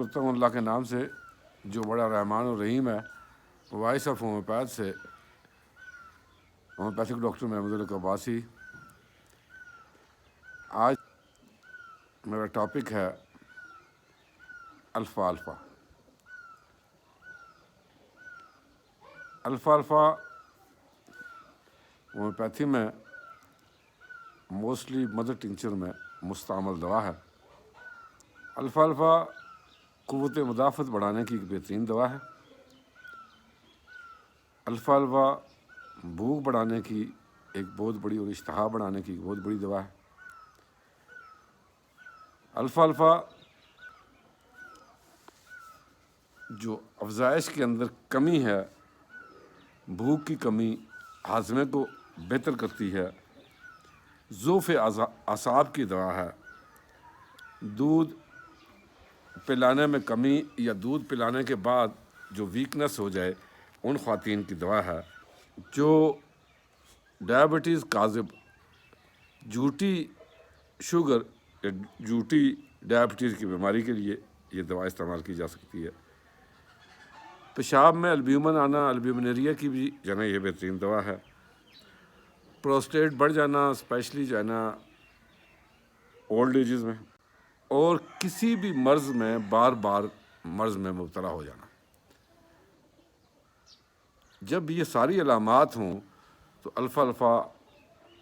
کرتا ہوں اللہ کے نام سے جو بڑا رحمان و رحیم ہے، وائس آف ہومیوپیتھ سے ہومیوپیتھک ڈاکٹر محمود الحق عباسی۔ آج میرا ٹاپک ہے alpha alpha. Alpha alpha homeopathy میں موسٹلی مدر ٹنکچر میں مستعمل دوا ہے۔ الفا الفا قوت مدافعت بڑھانے کی ایک بہترین دوا ہے۔ الفا الفا بھوک بڑھانے کی ایک بہت بڑی اور اشتہا بڑھانے کی ایک بہت بڑی دوا ہے۔ الفا الفا جو افزائش کے اندر کمی ہے، بھوک کی کمی، ہاضمے کو بہتر کرتی ہے، ضعف اعصاب کی دوا ہے، دودھ پلانے میں کمی یا دودھ پلانے کے بعد جو ویکنس ہو جائے ان خواتین کی دوا ہے، جو ڈائبٹیز کاذب جھوٹی شوگر یا جھوٹی ڈائبٹیز کی بیماری کے لیے یہ دوا استعمال کی جا سکتی ہے۔ پیشاب میں البیومن آنا، البیومنیریا کی بھی جو ہے نا یہ بہترین دوا ہے۔ پروسٹیٹ بڑھ جانا، اسپیشلی جو ہے نا اولڈ ایجز میں، اور کسی بھی مرض میں بار بار مرض میں مبتلا ہو جانا، جب یہ ساری علامات ہوں تو الفا الفا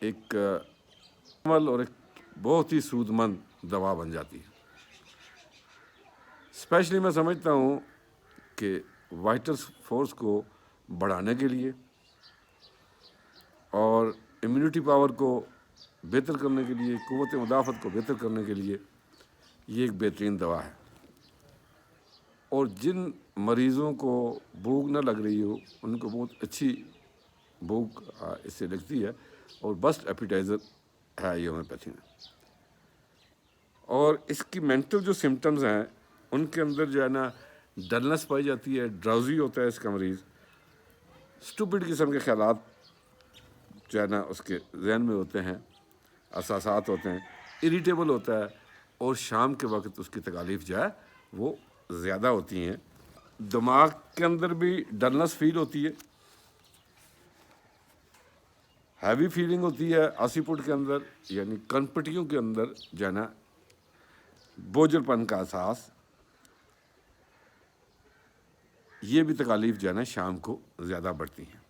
ایک عمل اور ایک بہت ہی سود مند دوا بن جاتی ہے۔ اسپیشلی میں سمجھتا ہوں کہ وائٹل فورس کو بڑھانے کے لیے اور امیونٹی پاور کو بہتر کرنے کے لیے، قوت مدافعت کو بہتر کرنے کے لیے یہ ایک بہترین دوا ہے۔ اور جن مریضوں کو بھوک نہ لگ رہی ہو ان کو بہت اچھی بھوک اس سے لگتی ہے، اور بیسٹ ایپیٹائزر ہے یہ ہومیوپیتھی میں۔ اور اس کی مینٹل جو سمٹمز ہیں ان کے اندر جو ہے نا ڈلنس پائی جاتی ہے، ڈراؤزی ہوتا ہے اس کا مریض، اسٹوپڈ قسم کے خیالات جو ہے نا اس کے ذہن میں ہوتے ہیں، احساسات ہوتے ہیں، اریٹیبل ہوتا ہے، اور شام کے وقت اس کی تکالیف جو ہے وہ زیادہ ہوتی ہیں۔ دماغ کے اندر بھی ڈلنس فیل ہوتی ہے، ہیوی فیلنگ ہوتی ہے آسیپوٹ کے اندر، یعنی کنپٹیوں کے اندر جو ہے نا بوجھل پن کا احساس، یہ بھی تکالیف جو ہے نا شام کو زیادہ بڑھتی ہیں۔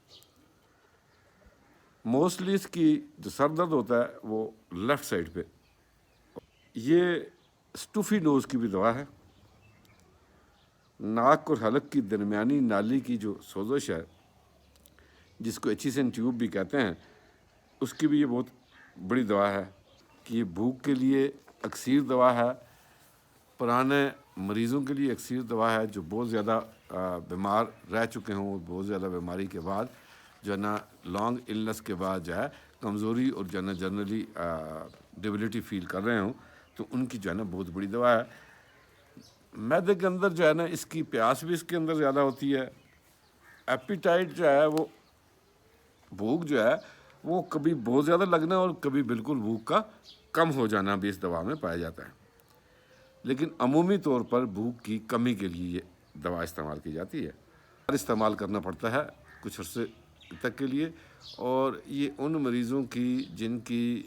موسٹلی اس کی جو سر درد ہوتا ہے وہ لیفٹ سائڈ پہ۔ یہ اسٹوفی نوز کی بھی دوا ہے۔ ناک اور حلق کی درمیانی نالی کی جو سوزش ہے، جس کو ایچیسن ٹیوب بھی کہتے ہیں، اس کی بھی یہ بہت بڑی دوا ہے کہ یہ بھوک کے لیے اکسیر دوا ہے، پرانے مریضوں کے لیے اکسیر دوا ہے جو بہت زیادہ بیمار رہ چکے ہوں، بہت زیادہ بیماری کے بعد جو ہے نا لانگ النس کے بعد جو ہے کمزوری اور جو ہے نا جنرلی ڈیبلٹی فیل کر رہے ہوں، تو ان کی جو ہے نا بہت بڑی دوا ہے۔ معدے کے اندر جو ہے نا اس کی پیاس بھی اس کے اندر زیادہ ہوتی ہے، ایپیٹائٹ جو ہے وہ بھوک جو ہے وہ کبھی بہت زیادہ لگنا اور کبھی بالکل بھوک کا کم ہو جانا بھی اس دوا میں پایا جاتا ہے۔ لیکن عمومی طور پر بھوک کی کمی کے لیے یہ دوا استعمال کی جاتی ہے، استعمال کرنا پڑتا ہے کچھ عرصے تک کے لیے، اور یہ ان مریضوں کی جن کی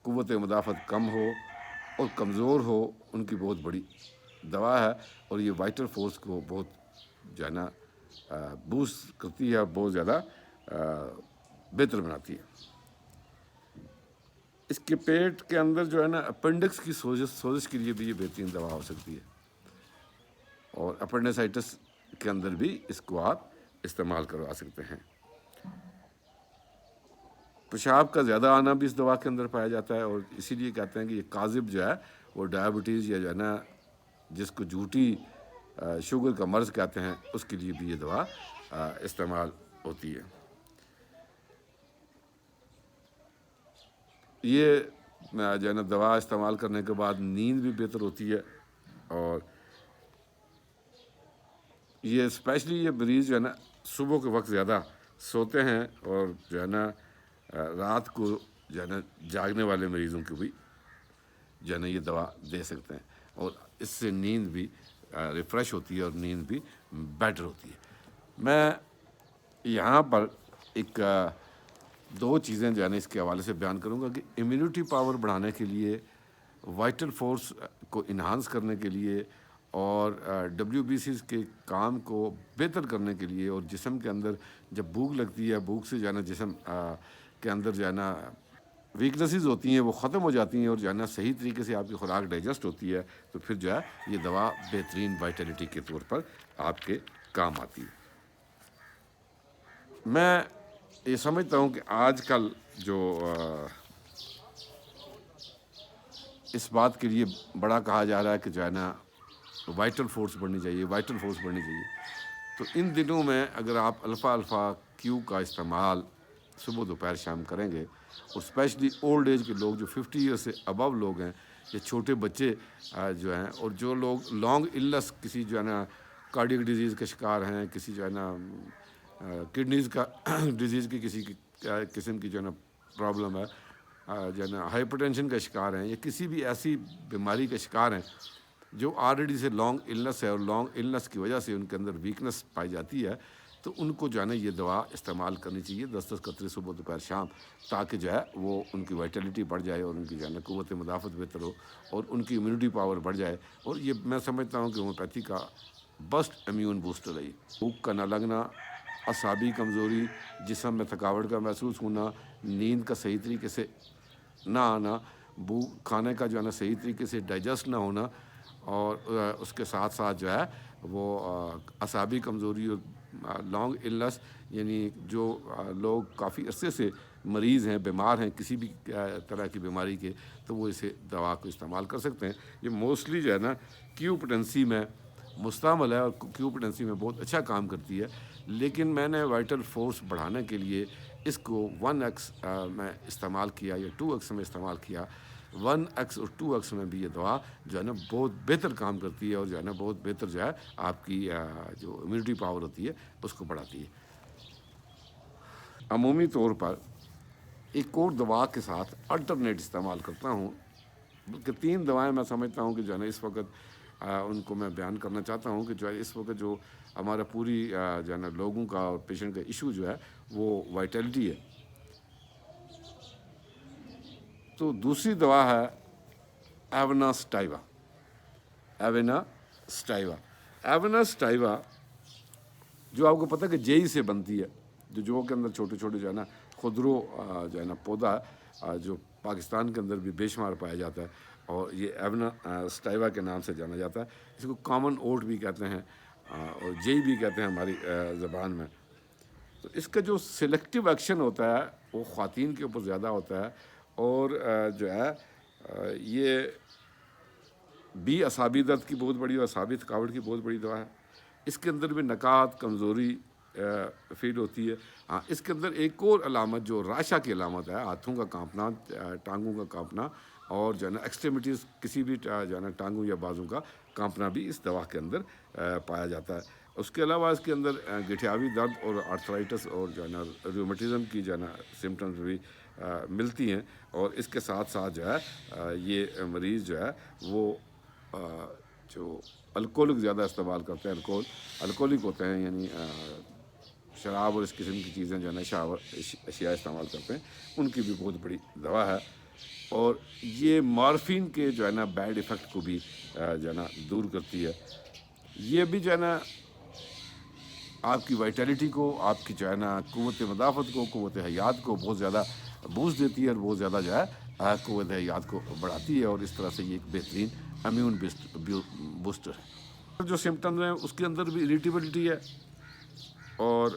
قوت مدافعت کم ہو اور کمزور ہو ان کی بہت بڑی دوا ہے، اور یہ وائٹل فورس کو بہت جو ہے نا بوسٹ کرتی ہے، بہت زیادہ بہتر بناتی ہے۔ اس کے پیٹ کے اندر جو ہے نا اپینڈکس کی سوزش کے لیے بھی یہ بہترین دوا ہو سکتی ہے، اور اپینڈیسائٹس کے اندر بھی اس کو آپ استعمال کروا سکتے ہیں۔ پیشاب کا زیادہ آنا بھی اس دوا کے اندر پایا جاتا ہے، اور اسی لیے کہتے ہیں کہ یہ کاذب جو ہے وہ ڈائبٹیز یا جو ہے نا جس کو جھوٹی شوگر کا مرض کہتے ہیں اس کے لیے بھی یہ دوا استعمال ہوتی ہے۔ یہ جو ہے نا دوا استعمال کرنے کے بعد نیند بھی بہتر ہوتی ہے، اور یہ اسپیشلی یہ مریض جو ہے نا صبح کے وقت زیادہ سوتے ہیں، اور جو ہے نا رات کو جو ہے نا جاگنے والے مریضوں کو بھی جو ہے نا یہ دوا دے سکتے ہیں۔ اور اس سے نیند بھی ریفریش ہوتی ہے اور نیند بھی بیٹر ہوتی ہے۔ میں یہاں پر ایک دو چیزیں جو ہے نا اس کے حوالے سے بیان کروں گا کہ امیونٹی پاور بڑھانے کے لیے، وائٹل فورس کو انہانس کرنے کے لیے، اور WBCs کے کام کو بہتر کرنے کے لیے، اور جسم کے اندر جب بھوک لگتی ہے، بھوک سے جو ہے نا جسم کے اندر جو ہے نا ویکنسز ہوتی ہیں وہ ختم ہو جاتی ہیں، اور جو ہے نا صحیح طریقے سے آپ کی خوراک ڈائجسٹ ہوتی ہے، تو پھر جو ہے یہ دوا بہترین وائٹلٹی کے طور پر آپ کے کام آتی ہے۔ میں یہ سمجھتا ہوں کہ آج کل جو اس بات کے لیے بڑا کہا جا رہا ہے کہ جو ہے نا وائٹل فورس بڑھنی چاہیے، وائٹل فورس بڑھنی چاہیے، تو ان دنوں میں اگر آپ الفا کیو کا استعمال صبح دوپہر شام کریں گے، اور اسپیشلی اولڈ ایج کے لوگ جو 50 ایئر سے ابو لوگ ہیں، یا چھوٹے بچے جو ہیں، اور جو لوگ لانگ النس، کسی جو ہے نا کارڈیک ڈیزیز کا شکار ہیں، کسی جو ہے نا کڈنیز کا ڈیزیز کی کسی قسم کی جو ہے نا پرابلم ہے، جو ہے نا ہائپر ٹینشن کا شکار ہیں، یا کسی بھی ایسی بیماری کا شکار ہیں جو آلریڈی سے لانگ النس ہے، اور لانگ النس کی وجہ سے ان کے اندر ویکنس پائی جاتی ہے، تو ان کو جو ہے نا یہ دوا استعمال کرنی چاہیے 10 قطرے صبح دوپہر شام، تاکہ جو ہے وہ ان کی وائٹلٹی بڑھ جائے، اور ان کی جو ہے نا قوت مدافعت بہتر ہو، اور ان کی امیونٹی پاور بڑھ جائے۔ اور یہ میں سمجھتا ہوں کہ ہومیوپیتھی کا بیسٹ امیون بوسٹر ہے یہ۔ بھوک کا نہ لگنا، اعصابی کمزوری، جسم میں تھکاوٹ کا محسوس ہونا، نیند کا صحیح طریقے سے نہ آنا، کھانے کا جو ہے نا صحیح طریقے سے ڈائجسٹ نہ ہونا، اور اس کے ساتھ ساتھ جو ہے وہ اعصابی کمزوری اور لانگ النس، یعنی جو لوگ کافی عرصے سے مریض ہیں، بیمار ہیں کسی بھی طرح کی بیماری کے، تو وہ اسے دوا کو استعمال کر سکتے ہیں۔ یہ موسٹلی جو ہے نا کیو پوٹینسی میں مستعمل ہے، اور کیو پوٹینسی میں بہت اچھا کام کرتی ہے، لیکن میں نے وائٹل فورس بڑھانے کے لیے اس کو 1x میں استعمال کیا، یا 2x میں استعمال کیا۔ 1x اور 2x میں بھی یہ دوا جو ہے نا بہت بہتر کام کرتی ہے، اور جو ہے نا بہت بہتر جو ہے آپ کی جو امیونٹی پاور ہوتی ہے اس کو بڑھاتی ہے۔ عمومی طور پر ایک اور دوا کے ساتھ الٹرنیٹ استعمال کرتا ہوں، بلکہ 3 دوائیں میں سمجھتا ہوں کہ جو ہے نا اس وقت ان کو میں بیان کرنا چاہتا ہوں کہ جو ہے اس وقت جو ہمارا پوری جو ہے نا لوگوں کا اور پیشنٹ کا ایشو جو ہے وہ وائٹلٹی ہے۔ تو دوسری دوا ہے ایونا سٹائیوا۔ ایونا سٹائیوا جو آپ کو پتہ ہے کہ جئی سے بنتی ہے، جو کے اندر چھوٹے چھوٹے جو ہے نا خودرو جو ہے نا پودا جو پاکستان کے اندر بھی بے شمار پایا جاتا ہے، اور یہ ایونا سٹائیوا کے نام سے جانا جاتا ہے۔ اس کو کامن اوٹ بھی کہتے ہیں، اور جئی بھی کہتے ہیں ہماری زبان میں۔ تو اس کا جو سلیکٹیو ایکشن ہوتا ہے وہ خواتین کے اوپر زیادہ ہوتا ہے، اور جو ہے یہ بھی اعصابی درد کی بہت بڑی، اور اعصابی تھکاوٹ کی بہت بڑی دوا ہے۔ اس کے اندر بھی نکات، کمزوری فیل ہوتی ہے۔ ہاں، اس کے اندر ایک اور علامت جو راشا کی علامت ہے، ہاتھوں کا کانپنا، ٹانگوں کا کانپنا، اور جو ہے نا ایکسٹریمٹیز کسی بھی جو ہے نا ٹانگوں یا بازوں کا کانپنا بھی اس دوا کے اندر پایا جاتا ہے۔ اس کے علاوہ اس کے اندر گٹھیاوی درد اور آرتھرائٹس اور جو ہے نا ریومیٹزم کی جو ہے نا سمٹمز بھی ملتی ہیں، اور اس کے ساتھ ساتھ جو ہے یہ مریض جو ہے وہ جو الکوہلک زیادہ استعمال کرتے ہیں، الکوہلک ہوتے ہیں، یعنی شراب اور اس قسم کی چیزیں جو ہے نا اشیاء استعمال کرتے ہیں، ان کی بھی بہت بڑی دوا ہے۔ اور یہ مارفین کے جو ہے نا بیڈ ایفیکٹ کو بھی جو ہے نا دور کرتی ہے۔ یہ بھی جو ہے نا آپ کی وائٹلٹی کو، آپ کی جو ہے نا قوت مدافعت کو، قوت حیات کو بہت زیادہ بوسٹ دیتی ہے، اور بہت زیادہ جو ہے قوت حیات کو بڑھاتی ہے، اور اس طرح سے یہ ایک بہترین امیون بوسٹر ہے۔ جو سمٹمز ہیں اس کے اندر بھی اریٹیبلٹی ہے، اور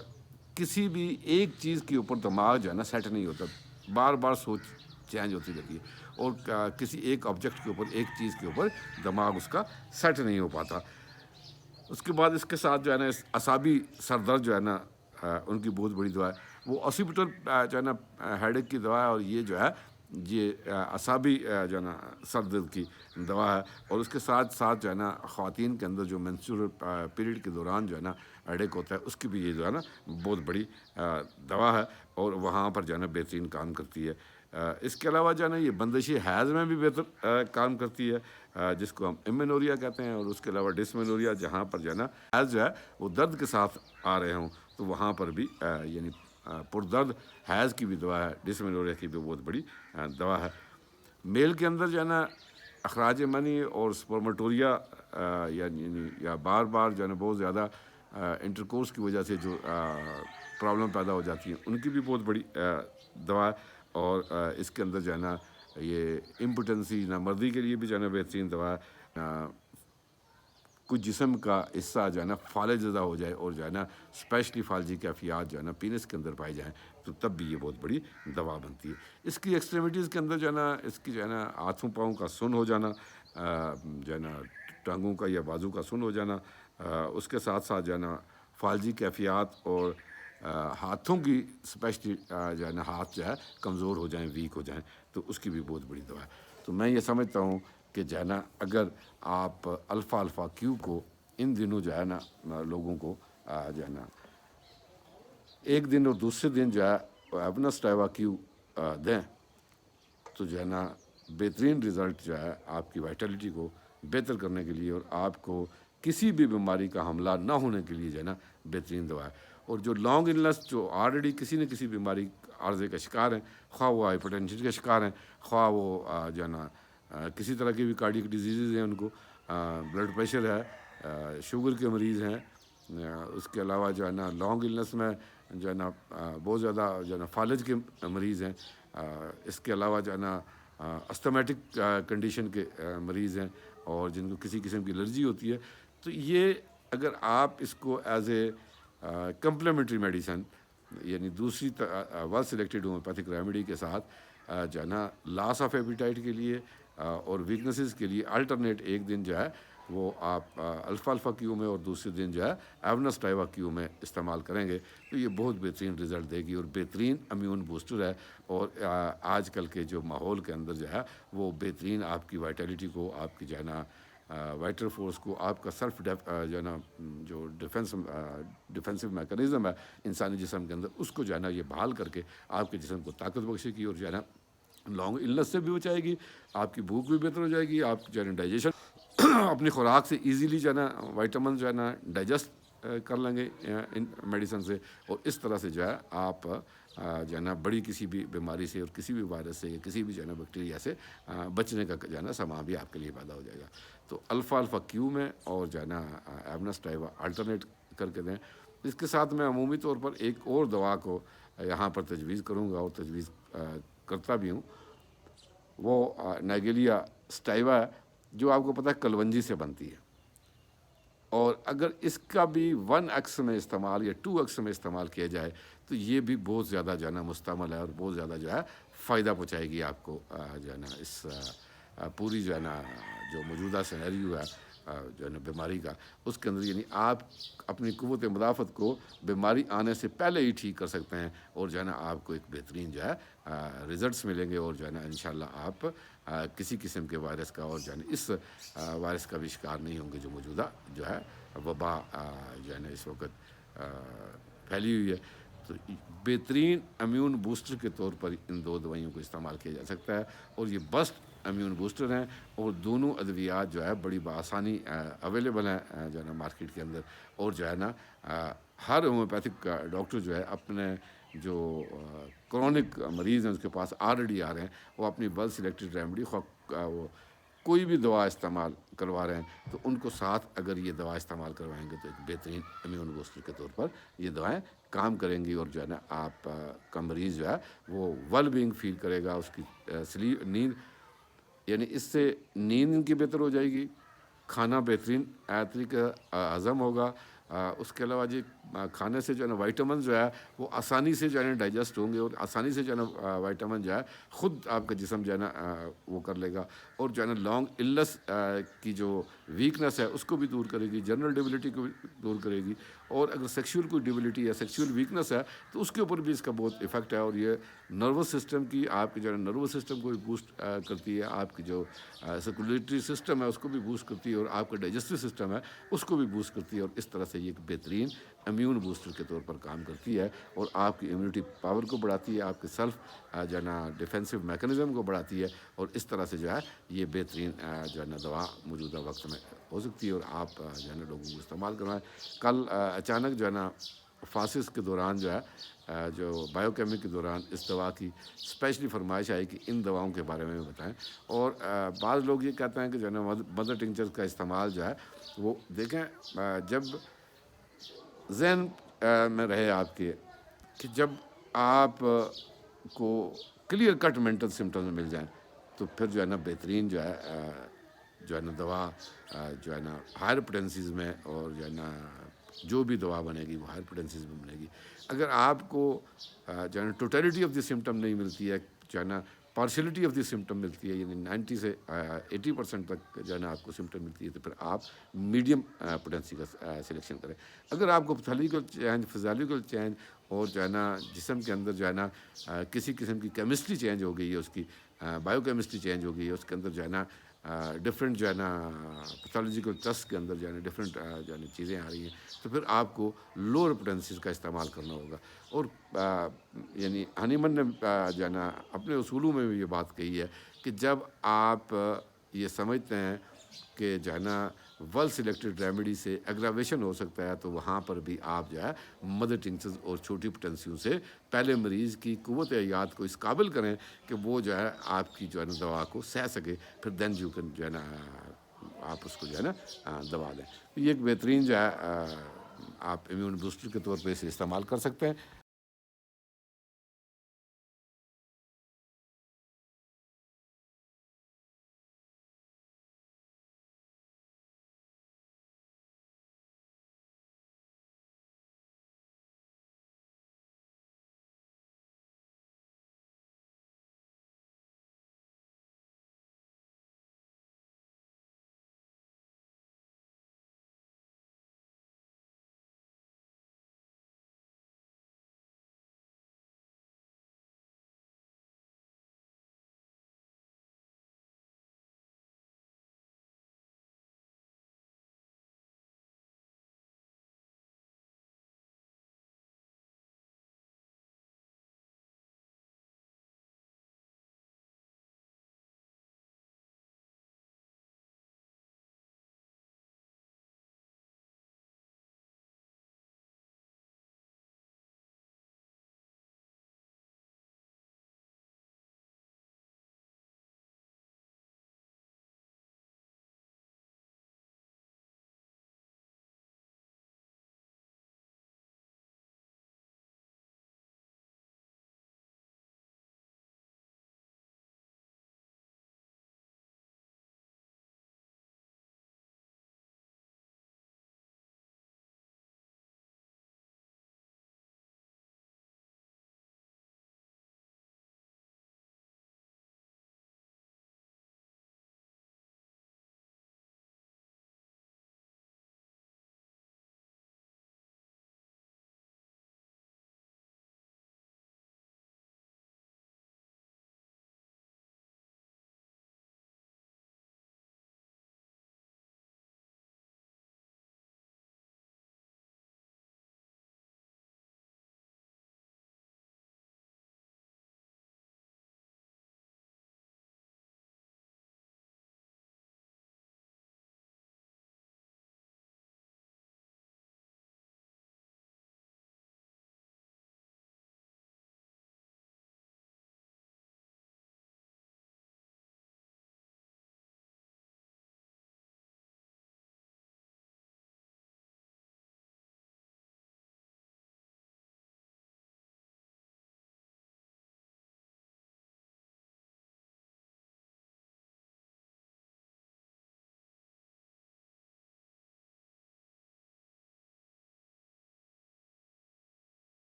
کسی بھی ایک چیز کے اوپر دماغ جو ہے نا سیٹ نہیں ہوتا، بار بار سوچ چینج ہوتی رہتی ہے، اور کسی ایک آبجیکٹ کے اوپر، ایک چیز کے اوپر دماغ اس کا سیٹ نہیں ہو پاتا۔ اس کے بعد اس کے ساتھ جو ہے نا اعصابی سر درد جو ہے نا ان کی بہت بڑی دوا ہے، وہ آسیپیٹل جو ہے نا ہیڈ ایک کی دوا ہے، اور یہ جو ہے یہ اعصابی جو ہے نا سر درد کی دوا ہے۔ اور اس کے ساتھ ساتھ جو ہے نا خواتین کے اندر جو مینسٹریل پیریڈ کے دوران جو ہے نا ہیڈ ایک ہوتا ہے، اس کی بھی یہ جو ہے نا بہت بڑی دوا ہے، اور وہاں پر جو ہے نا بہترین کام کرتی ہے۔ اس کے علاوہ جو ہے نا یہ بندشی حیض میں بھی بہتر کام کرتی ہے، جس کو ہم امینوریا کہتے ہیں، اور اس کے علاوہ ڈسمینوریا جہاں پر جو ہے نا حیض جو ہے وہ درد کے ساتھ آ رہے ہوں تو وہاں پر بھی یعنی پردرد حیض کی بھی دوا ہے، ڈسمینوریا کی بھی بہت بڑی دوا ہے۔ میل کے اندر جو ہے نا اخراج منی اور سپرمٹوریا یعنی یا بار بار جو ہے نا بہت زیادہ انٹرکورس کی وجہ سے جو پرابلم پیدا ہو جاتی ہیں ان کی بھی بہت بڑی دوا ہے، اور اس کے اندر جو ہے نا یہ امپوٹنسی نامردی کے لیے بھی جو ہے نا بہترین دوا ہے۔ کچھ جسم کا حصہ جو ہے نا فالج زدہ ہو جائے اور جو ہے نا اسپیشلی فالجی کیفیات جو ہے نا پینس کے اندر پائی جائیں تو تب بھی یہ بہت بڑی دوا بنتی ہے۔ اس کی ایکسٹریمیٹیز کے اندر جو ہے نا اس کی جو ہے نا ہاتھوں پاؤں کا سن ہو جانا، جو ہے نا ٹانگوں کا یا بازو کا سن ہو جانا، اس کے ساتھ ساتھ جو ہے نا فالجی کیفیات اور ہاتھوں کی اسپیشلی جو ہے نا ہاتھ جو ہے کمزور ہو جائیں، ویک ہو جائیں تو اس کی بھی بہت بڑی دوا ہے۔ تو میں یہ سمجھتا ہوں کہ جو ہے نا اگر آپ الفا کیو کو ان دنوں جو ہے نا لوگوں کو جو ہے نا ایک دن اور دوسرے دن جو ہے ایونسٹائوا کیو دیں تو جو ہے نا بہترین رزلٹ جو ہے آپ کی وائٹلٹی کو بہتر کرنے کے لیے اور آپ کو کسی بھی بیماری کا حملہ نہ ہونے کے لیے جو ہے نا بہترین دوا ہے۔ اور جو لانگ النس جو آلریڈی کسی نہ کسی بیماری عارضے کا شکار ہیں، خواہ وہ ہائپر ٹینشن کے شکار ہیں، خواہ وہ جو ہے نا کسی طرح کی بھی کارڈیک ڈیزیزز ہیں، ان کو بلڈ پریشر ہے، شوگر کے مریض ہیں، اس کے علاوہ جو ہے نا لانگ النس میں جو ہے نا بہت زیادہ جو ہے نا فالج کے مریض ہیں، اس کے علاوہ جو ہے نا استھمیٹک کنڈیشن کے مریض ہیں اور جن کو کسی قسم کی الرجی ہوتی ہے، تو یہ اگر آپ اس کو ایز اے کمپلیمنٹری میڈیسن یعنی دوسری ویل سلیکٹڈ ہومیوپیتھک ریمیڈی کے ساتھ جو ہے نا لاس آف ایپیٹائٹ کے لیے اور ویکنسز کے لیے الٹرنیٹ ایک دن جو ہے وہ آپ الفا کیو میں اور دوسرے دن جو ہے ایونسٹائوا کیو میں استعمال کریں گے تو یہ بہت بہترین رزلٹ دے گی اور بہترین امیون بوسٹر ہے، اور آج کل کے جو ماحول کے اندر جو ہے وہ بہترین آپ کی وائٹیلٹی کو، آپ کی جو ہے نا وائٹل فورس کو، آپ کا سیلف جو ہے نا جو ڈیفینسو میکانزم ہے انسانی جسم کے اندر اس کو جو ہے نا یہ بحال کر کے آپ کے جسم کو طاقت بخشے گی اور جو ہے نا لانگ النس سے بھی بچائے گی، آپ کی بھوک بھی بہتر ہو جائے گی، آپ جو ہے نا ڈائجیشن اپنی خوراک سے ایزیلی جو ہے نا وائٹامن جو ہے نا ڈائجسٹ کر لیں گے ان میڈیسن سے، اور اس طرح سے جو ہے آپ جو ہے نا بڑی کسی بھی بیماری سے اور کسی بھی وائرس سے یا کسی بھی جو ہے نا بیکٹیریا سے بچنے کا جو ہے نا سامان بھی آپ کے لیے پیدا ہو جائے گا۔ تو الفا کیو میں اور جو ہے نا ایونسٹائوا الٹرنیٹ کر کے دیں۔ اس کے ساتھ میں عمومی طور پر ایک اور دوا کو یہاں پر تجویز کروں گا اور تجویز کرتا بھی ہوں، وہ نائگیلیا سٹائوا ہے جو آپ کو پتہ ہے کلونجی سے بنتی ہے، اور اگر اس کا بھی 1x میں استعمال یا 2x میں استعمال کیا جائے تو یہ بھی بہت زیادہ جو ہے نا مستعمل ہے اور بہت زیادہ جو ہے فائدہ پہنچائے گی آپ کو جو ہے نا اس پوری جو ہے نا جو موجودہ سینیریو ہے جو ہے نا بیماری کا، اس کے اندر یعنی آپ اپنی قوت مدافعت کو بیماری آنے سے پہلے ہی ٹھیک کر سکتے ہیں، اور جو ہے نا آپ کو ایک بہترین جو ہے رزلٹس ملیں گے، اور جو ہے نا انشاءاللہ آپ کسی قسم کے وائرس کا اور جو ہے نا اس وائرس کا بھی شکار نہیں ہوں گے جو موجودہ جو ہے وبا جو ہے نا اس وقت پھیلی ہوئی ہے۔ تو بہترین امیون بوسٹر کے طور پر ان دو دوائیوں کو استعمال کیا جا سکتا ہے، اور یہ بیسٹ امیون بوسٹر ہیں، اور دونوں ادویات جو ہے بڑی بآسانی اویلیبل ہیں جو ہے نا مارکیٹ کے اندر، اور جو ہے نا ہر ہومیوپیتھک ڈاکٹر جو ہے اپنے جو کرونک مریض ہیں اس کے پاس آلریڈی آ رہے ہیں، وہ اپنی ویل سلیکٹڈ ریمیڈی وہ کوئی بھی دوا استعمال کروا رہے ہیں تو ان کو ساتھ اگر یہ دوا استعمال کروائیں گے تو ایک بہترین امیون بوسٹر کے طور پر یہ دوائیں کام کریں گی، اور جو ہے نا آپ کا مریض جو ہے وہ ویل بینگ فیل کرے گا، اس کی نیند یعنی اس سے نیند کی بہتر ہو جائے گی، کھانا بہترین طریقہ ہضم ہوگا، اس کے علاوہ جی کھانے سے جو ہے نا وائٹامن جو ہے وہ آسانی سے جو ہے نا ڈائجسٹ ہوں گے، اور آسانی سے جو ہے نا وائٹامن جو ہے خود آپ کا جسم جو ہے نا وہ کر لے گا، اور جو ہے نا لانگ النس کی جو ویکنس ہے اس کو بھی دور کرے گی، جنرل ڈیبلٹی کو بھی دور کرے گی، اور اگر سیکشول کوئی ڈیبلٹی یا سیکشول ویکنس ہے تو اس کے اوپر بھی اس کا بہت افیکٹ ہے، اور یہ نروس سسٹم کی آپ کے جو ہے نا نروس سسٹم کو بھی بوسٹ کرتی ہے، آپ کی جو سرکولیٹری سسٹم ہے اس کو بھی بوسٹ کرتی ہے، اور آپ کا ڈائجسٹو سسٹم ہے اس کو بھی بوسٹ کرتی ہے، اور اس طرح سے یہ ایک بہترین امیون بوسٹر کے طور پر کام کرتی ہے اور آپ کی امیونٹی پاور کو بڑھاتی ہے، آپ کے سیلف جو ہے نا ڈیفینسو میکانزم کو بڑھاتی ہے، اور اس طرح سے جو ہے یہ بہترین جو ہے نا دوا موجودہ وقت میں ہو سکتی ہے، اور آپ جو ہے نا لوگوں کو استعمال کروائیں۔ کل اچانک جو ہے نا فاسس کے دوران جو ہے جو بایو کیمک کے دوران اس دوا کی اسپیشلی فرمائش آئی کہ ان دواؤں کے بارے میں بتائیں، اور بعض لوگ یہ کہتے ہیں کہ جو ہے نا مدر ٹنکچر کا استعمال جو ہے وہ دیکھیں جب ذہن میں رہے آپ کے کہ جب آپ کو کلیئر کٹ مینٹل سمٹمز مل جائیں تو پھر جو ہے نا بہترین جو ہے نا دوا جو ہے نا ہائر پوٹینسیز میں، اور جو ہے نا جو بھی دوا بنے گی وہ ہائر پوٹینسیز میں بنے گی۔ اگر آپ کو جو ہے نا ٹوٹیلٹی آف دی سمٹم نہیں ملتی ہے، جو ہے نا پارشلٹی آف دی سمٹم ملتی ہے، یعنی 90 سے 80% تک جو ہے نا آپ کو سمٹم ملتی ہے، تو پھر آپ میڈیم پوٹینسی کا سلیکشن کریں۔ اگر آپ کو پیتھولوجیکل چینج، فزیولوجیکل چینج، اور جو ہے نا جسم کے اندر جو ہے نا کسی قسم کی کیمسٹری چینج ہو گئی ہے، اس کی بایو کیمسٹری چینج ہو گئی ہے، اس کے اندر جو ہے نا ڈفرینٹ جو ہے نا پیتھولوجیکل ٹیسٹ کے اندر جو ہے نا ڈفرینٹ جو ہے نا چیزیں آ رہی ہیں، تو پھر آپ کو لوور پوٹینسیز کا استعمال کرنا ہوگا۔ اور یعنی ہنیمن نے جو ہے نا اپنے اصولوں میں بھی یہ بات کہی ہے کہ جب آپ یہ سمجھتے ہیں کہ جو ہے نا ویل سلیکٹڈ ریمیڈی سے ایگراویشن ہو سکتا ہے، تو وہاں پر بھی آپ جو ہے مدر ٹنکچرز اور چھوٹی پوٹینسیوں سے پہلے مریض کی قوت یاد کو اس قابل کریں کہ وہ جو ہے آپ کی جو ہے نا دوا کو سہ سکے، پھر دین یو کین جو ہے نا آپ اس کو جو ہے نا دوا لیں۔ یہ ایک بہترین جو ہے آپ امیون بوسٹر کے طور پہ اسے استعمال کر سکتے ہیں۔